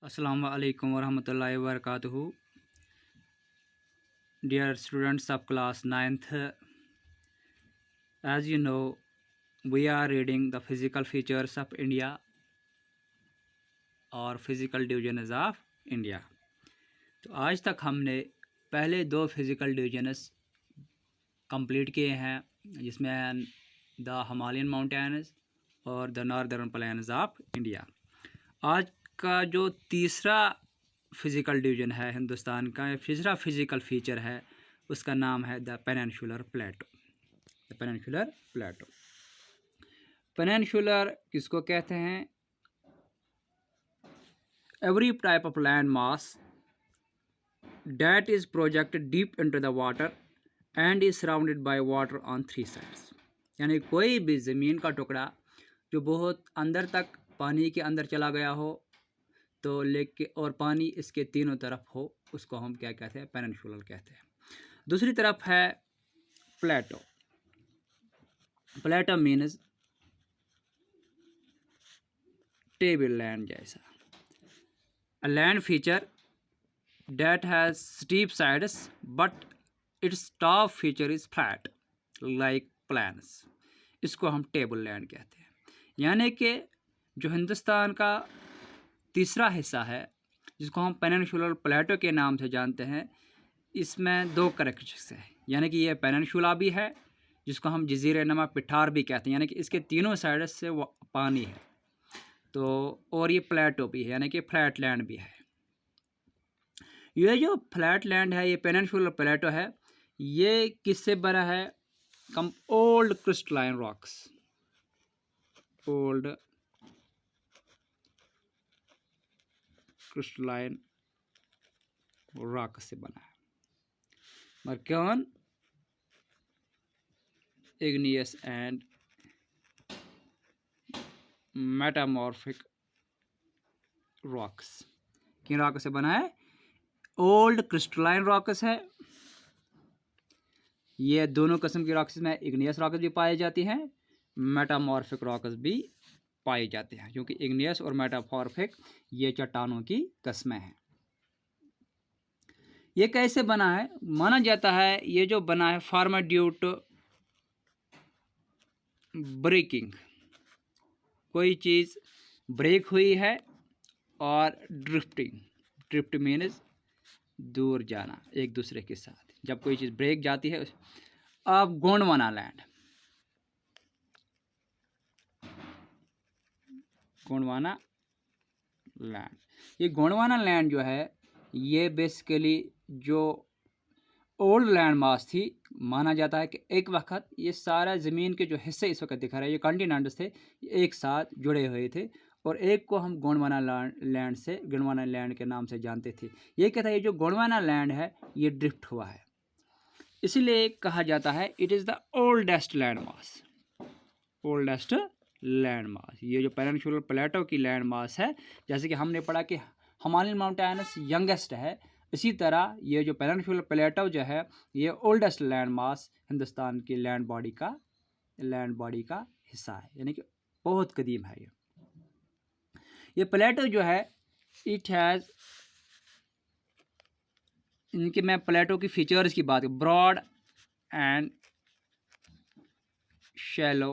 Assalamu alaikum warahmatullahi wabarakatuh. Dear students of class 9th, as you know, we are reading the physical features of India और physical divisions of India. तो आज तक हमने पहले दो physical divisions complete किए हैं, जिसमें द हिमालयन माउंटेन्स और the northern plains of India. आज का जो तीसरा फिज़िकल डिवीज़न है हिंदुस्तान का, तीसरा फिज़िकल फीचर है, उसका नाम है the peninsular Plato. The peninsular Plato, peninsular किसको कहते हैं? Every type of land mass that is projected deep into the water and is surrounded by water on three sides। यानी कोई भी ज़मीन का टुकड़ा जो बहुत अंदर तक पानी के अंदर चला गया हो, तो लेके और पानी इसके तीनों तरफ हो, उसको हम क्या कहते हैं? पेनिनसुलर कहते हैं। दूसरी तरफ है प्लेटो। प्लेटो मीन्स टेबल लैंड जैसा, a land feature that has steep sides but its top feature is flat like plains। इसको हम टेबल लैंड कहते हैं। यानी कि जो हिंदुस्तान का तीसरा हिस्सा है, जिसको हम पेनिनसुलर प्लेटो के नाम से जानते हैं, इसमें दो कैरेक्टरिस्टिक्स है। यानी कि ये पेनिनसुला भी है, जिसको हम जजीरे नमा पिठार भी कहते हैं, यानी कि इसके तीनों साइड से पानी है, तो और ये प्लेटो भी है, यानी कि फ्लैट लैंड भी है। ये जो फ्लैट लैंड है, ये पेनिनसुलर प्लेटो है, ये किससे बना है? Old crystalline rocks, old crystalline rock से बना है। मर्क्यून, इग्नियस एंड मेटामॉर्फिक रॉक्स। किन रॉक से बना है? ओल्ड क्रिस्टलाइन रॉक्स है। ये दोनों किस्म की रॉक्स में इग्नियस रॉक्स भी पाई जाती हैं, मेटामॉर्फिक रॉक्स भी पाए जाते हैं, क्योंकि इग्नियस और मेटामॉर्फिक ये चट्टानों की किस्में हैं। ये कैसे बना है? माना जाता है ये जो बना है फॉर्म ड्यू टू ब्रेकिंग। कोई चीज़ ब्रेक हुई है, और ड्रिफ्टिंग, ड्रिफ्ट मीन्स दूर जाना एक दूसरे के साथ। जब कोई चीज़ ब्रेक जाती है, अब गोंडवाना लैंड, गोंडवाना लैंड, ये गोंडवाना लैंड जो है, ये बेसिकली जो ओल्ड लैंड मास थी, माना जाता है कि एक वक्त ये सारा ज़मीन के जो हिस्से इस वक्त दिखा रहे हैं, ये कॉन्टिनेंट्स थे, ये एक साथ जुड़े हुए थे, और एक को हम गोंडवाना लैंड से, गोंडवाना लैंड के नाम से जानते थे। ये कहता है ये जो गोंडवाना लैंड है, ये ड्रिफ्ट हुआ है, इसलिए कहा जाता है it is the oldest land mass, oldest land mass. ये जो पेनिनसुलर प्लेटो की लैंड मास है, जैसे कि हमने पढ़ा कि हिमालयन माउंटेन्स यंगेस्ट है, इसी तरह ये जो पेनिनसुलर प्लेटो जो है, ये ओल्डेस्ट लैंड मास हिंदुस्तान की लैंड बॉडी का हिस्सा है, यानी कि बहुत कदीम है। ये प्लेटो जो है, इट हैज़, इनके मैं प्लेटो की फीचर्स की बात, broad and shallow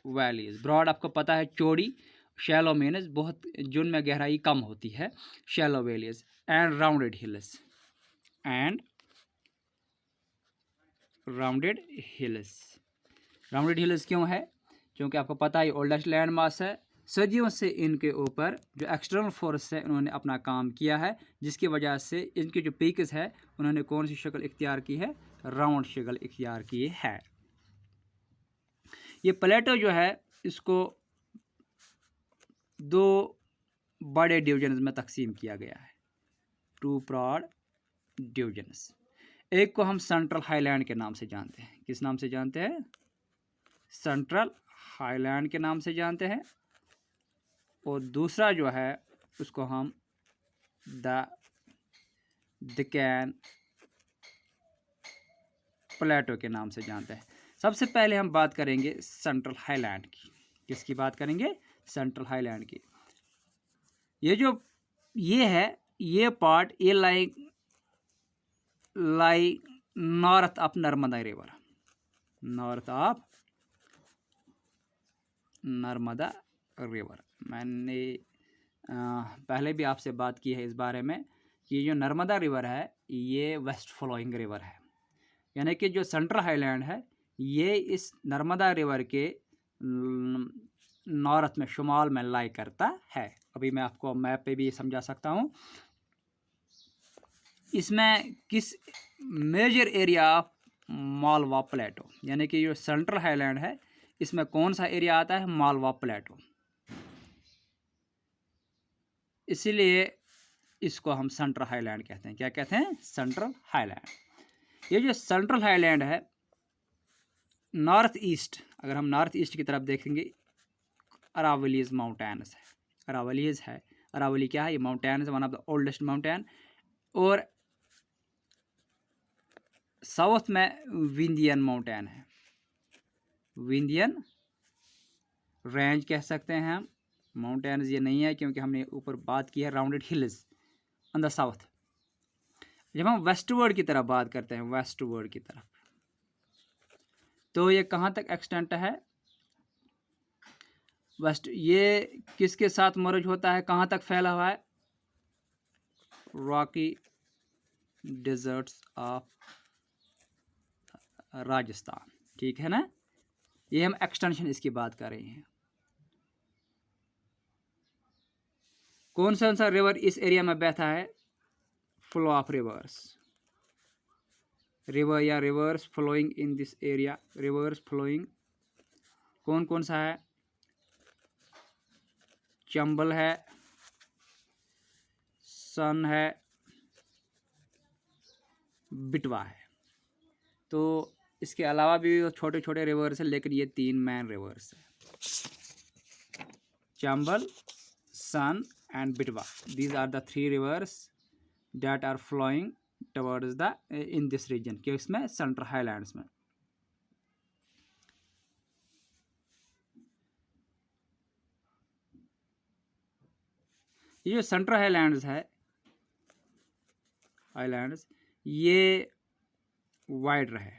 valleys. Broad आपको पता है चौड़ी, शैलो मीन्स बहुत, जिनमें गहराई कम होती है, shallow valleys, and rounded hills, and rounded hills. Rounded hills क्यों है? क्योंकि आपको पता है ओल्डेस्ट लैंड मास है, सदियों से इनके ऊपर जो एक्सटर्नल फोर्स है, उन्होंने अपना काम किया है, जिसकी वजह से इनकी जो पीक्स है, उन्होंने कौन सी शक्ल इख्तियार की है? राउंड शक्ल इख्तियार की है। ये प्लेटो जो है, इसको दो बड़े डिवीजन्स में तकसीम किया गया है, टू ब्रॉड डिवीजन्स। एक को हम सेंट्रल हाईलैंड के नाम से जानते हैं। किस नाम से जानते हैं? सेंट्रल हाईलैंड के नाम से जानते हैं। और दूसरा जो है, उसको हम द डेक्कन प्लेटो के नाम से जानते हैं। सबसे पहले हम बात करेंगे सेंट्रल हाईलैंड की। किसकी बात करेंगे? सेंट्रल हाईलैंड की। ये जो ये है, ये पार्ट ये lie north of Narmada river, north of Narmada river. मैंने पहले भी आपसे बात की है इस बारे में कि जो नर्मदा रिवर है ये वेस्ट फ्लोइंग रिवर है, यानी कि जो सेंट्रल हाईलैंड है ये इस नर्मदा रिवर के नॉर्थ में, शुमाल में लाई करता है। अभी मैं आपको मैप पे भी समझा सकता हूँ। इसमें किस मेजर एरिया ऑफ मालवा प्लेटो, यानी कि जो सेंट्रल हाईलैंड है इसमें कौन सा एरिया आता है, मालवा प्लेटो, इसीलिए इसको हम सेंट्रल हाईलैंड कहते हैं। क्या कहते हैं, सेंट्रल हाईलैंड। ये जो सेंट्रल हाईलैंड है नॉर्थ ईस्ट, अगर हम नॉर्थ ईस्ट की तरफ देखेंगे अरावलीज माउंटेन्स है, अरावलीज है। अरावली क्या है, ये mountains, one of the oldest mountain. और साउथ में विंध्यन माउंटेन है, विंध्यन रेंज कह सकते हैं हम। माउंटेन्स ये नहीं है क्योंकि हमने ऊपर बात की है rounded hills on the south. जब हम वेस्टवर्ड की तरफ बात करते हैं, वेस्टवर्ड की तरफ, तो ये कहाँ तक एक्सटेंट है वेस्ट, ये किसके साथ मर्ज होता है, कहाँ तक फैला हुआ है, रॉकी डेजर्ट्स ऑफ राजस्थान, ठीक है ना। ये हम एक्सटेंशन इसकी बात कर रहे हैं। कौन सा रिवर इस एरिया में बहता है, फ्लो ऑफ रिवर्स, रिवर या rivers flowing in this area, rivers flowing कौन कौन सा है, चंबल है, सन है, बिटवा है। तो इसके अलावा भी छोटे छोटे रिवर्स है, लेकिन ये तीन मेन रिवर्स है, Chambal, Son and Betwa. These are the three rivers that are flowing towards the in this region, कि इसमें सेंट्रल हाईलैंड्स में। ये जो सेंट्रल हाईलैंड्स है, हाईलैंड्स ये वाइड रहे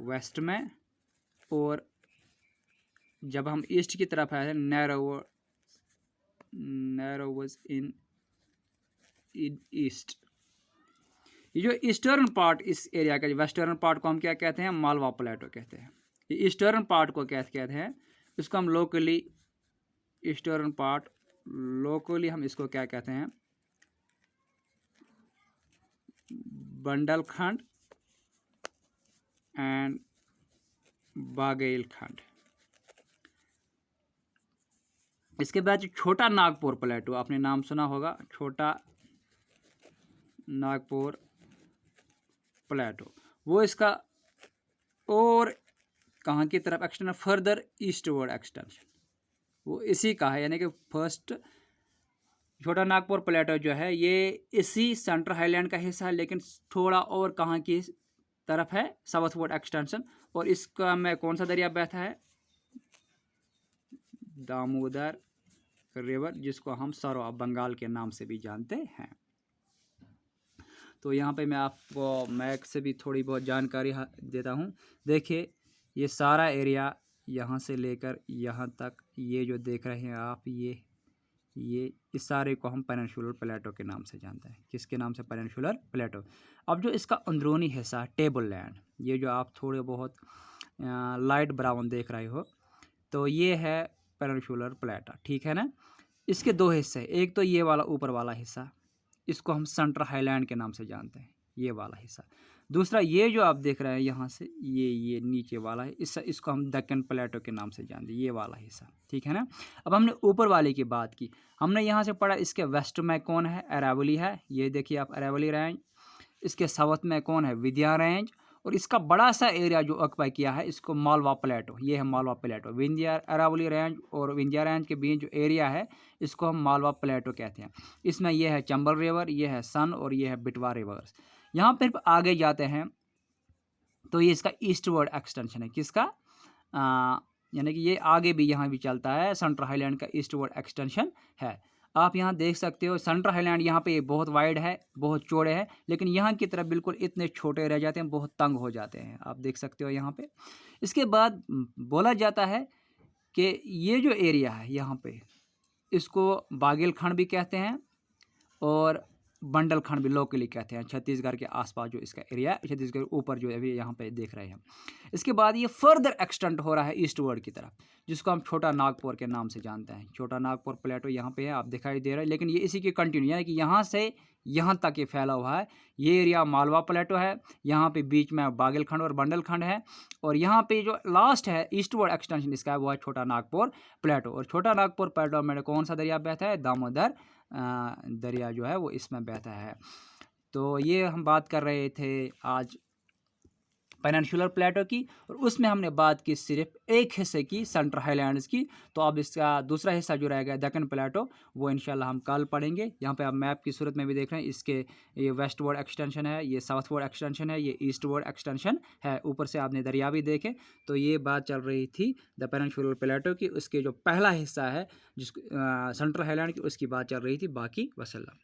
वेस्ट में, और जब हम ईस्ट की तरफ आए नैरोवर्स इन ईस्ट। ये जो ईस्टर्न पार्ट इस एरिया का, वेस्टर्न पार्ट को हम क्या कहते हैं, मालवा प्लेटो कहते हैं। ये ईस्टर्न पार्ट को क्या कहते हैं, इसको हम लोकली, ईस्टर्न पार्ट लोकली हम इसको क्या कहते हैं, बंडलखंड एंड बागेलखंड। इसके बाद छोटा नागपुर प्लेटो, आपने नाम सुना होगा, छोटा नागपुर प्लेटो, वो इसका और कहाँ की तरफ एक्सटेंशन, फर्दर ईस्टवर्ड एक्सटेंशन, वो इसी का है। यानी कि फर्स्ट छोटा नागपुर प्लेटो जो है ये इसी सेंट्रल हाईलैंड का हिस्सा है, लेकिन थोड़ा और कहाँ की तरफ है, साउथवर्ड एक्सटेंशन। और इसका में कौन सा दरिया बहता है, दामोदर रिवर, जिसको हम सरो ऑफ बंगाल के नाम से भी जानते हैं। तो यहाँ पे मैं आपको मैप से भी थोड़ी बहुत जानकारी देता हूँ। देखिए ये सारा एरिया यहाँ से लेकर यहाँ तक, ये जो देख रहे हैं आप, ये इस सारे को हम पेनिनसुलर प्लेटो के नाम से जानते हैं। किसके नाम से, पेनिनसुलर प्लेटो। अब जो इसका अंदरूनी हिस्सा टेबल लैंड, ये जो आप थोड़े बहुत लाइट ब्राउन देख रहे हो, तो ये है पेनिनसुलर प्लेटो, ठीक है ना। इसके दो हिस्से, एक तो ये वाला ऊपर वाला हिस्सा, इसको हम सेंट्रल हाईलैंड के नाम से जानते हैं, ये वाला हिस्सा। दूसरा ये जो आप देख रहे हैं यहाँ से, ये नीचे वाला है, इसको हम दक्कन प्लेटो के नाम से जानते हैं, ये वाला हिस्सा, ठीक है ना। अब हमने ऊपर वाले की बात की, हमने यहाँ से पढ़ा इसके वेस्ट में कौन है, अरावली है, ये देखिए आप अरावली रेंज। इसके साउथ में कौन है, विंध्या रेंज। और इसका बड़ा सा एरिया जो ऑक्यूपाई किया है, इसको मालवा प्लेटो, ये है मालवा प्लेटो। विंध्या अरावली रेंज और विंध्या रेंज के बीच जो एरिया है, इसको हम मालवा प्लेटो कहते हैं। इसमें यह है चंबल रिवर, ये है सन, और ये है बिटवा रिवर्स। यहाँ पर आगे जाते हैं तो ये इसका ईस्टवर्ड एक्सटेंशन है, किसका, यानी कि ये आगे भी यहाँ भी चलता है, सेंट्रल हाईलैंड का ईस्टवर्ड एक्सटेंशन है। आप यहाँ देख सकते हो सेंट्रल हाईलैंड यहाँ पे बहुत वाइड है, बहुत चौड़े है, लेकिन यहाँ की तरफ बिल्कुल इतने छोटे रह जाते हैं, बहुत तंग हो जाते हैं। आप देख सकते हो यहाँ पे। इसके बाद बोला जाता है कि ये जो एरिया है यहाँ पे, इसको बागेलखंड भी कहते हैं और बंडलखंड भी लोकली कहते हैं। छत्तीसगढ़ के आसपास जो इसका एरिया है, छत्तीसगढ़ ऊपर जो अभी यहाँ पे देख रहे हैं। इसके बाद ये फर्दर एक्सटेंड हो रहा है ईस्टवर्ड की तरफ, जिसको हम छोटा नागपुर के नाम से जानते हैं। छोटा नागपुर प्लेटो यहाँ पे है, आप दिखाई दे रहा है, लेकिन ये इसी की कंटिन्यू, यानी कि यहाँ से यहाँ तक ये फैला हुआ है। ये एरिया मालवा प्लेटो है, यहाँ पे बीच में बागेलखंड और बंडलखंड है, और यहाँ पे जो लास्ट है ईस्टवर्ड एक्सटेंशन इसका है, वो है छोटा नागपुर प्लेटो। और छोटा नागपुर प्लेटो में कौन सा दरिया बहता है? दामोदर दरिया जो है वो इसमें बहता है। तो ये हम बात कर रहे थे आज पेनिनसुलर प्लेटो की, और उसमें हमने बात की सिर्फ एक हिस्से की, सेंट्रल हाईलैंड्स की। तो अब इसका दूसरा हिस्सा जो रहेगा दक्कन प्लेटो, वो इंशाल्लाह हम कल पढ़ेंगे। यहाँ पे आप मैप की सूरत में भी देख रहे हैं, इसके ये वेस्टवर्ड एक्सटेंशन है, ये साउथवर्ड एक्सटेंशन है, ये ईस्टवर्ड एक्सटेंशन है। ऊपर से आपने दरिया भी देखे। तो ये बात चल रही थी द पेनिनसुलर प्लेटो की, उसके जो पहला हिस्सा है जिस सेंट्रल हाईलैंड की, उसकी बात चल रही थी। बाकी वसल्लम।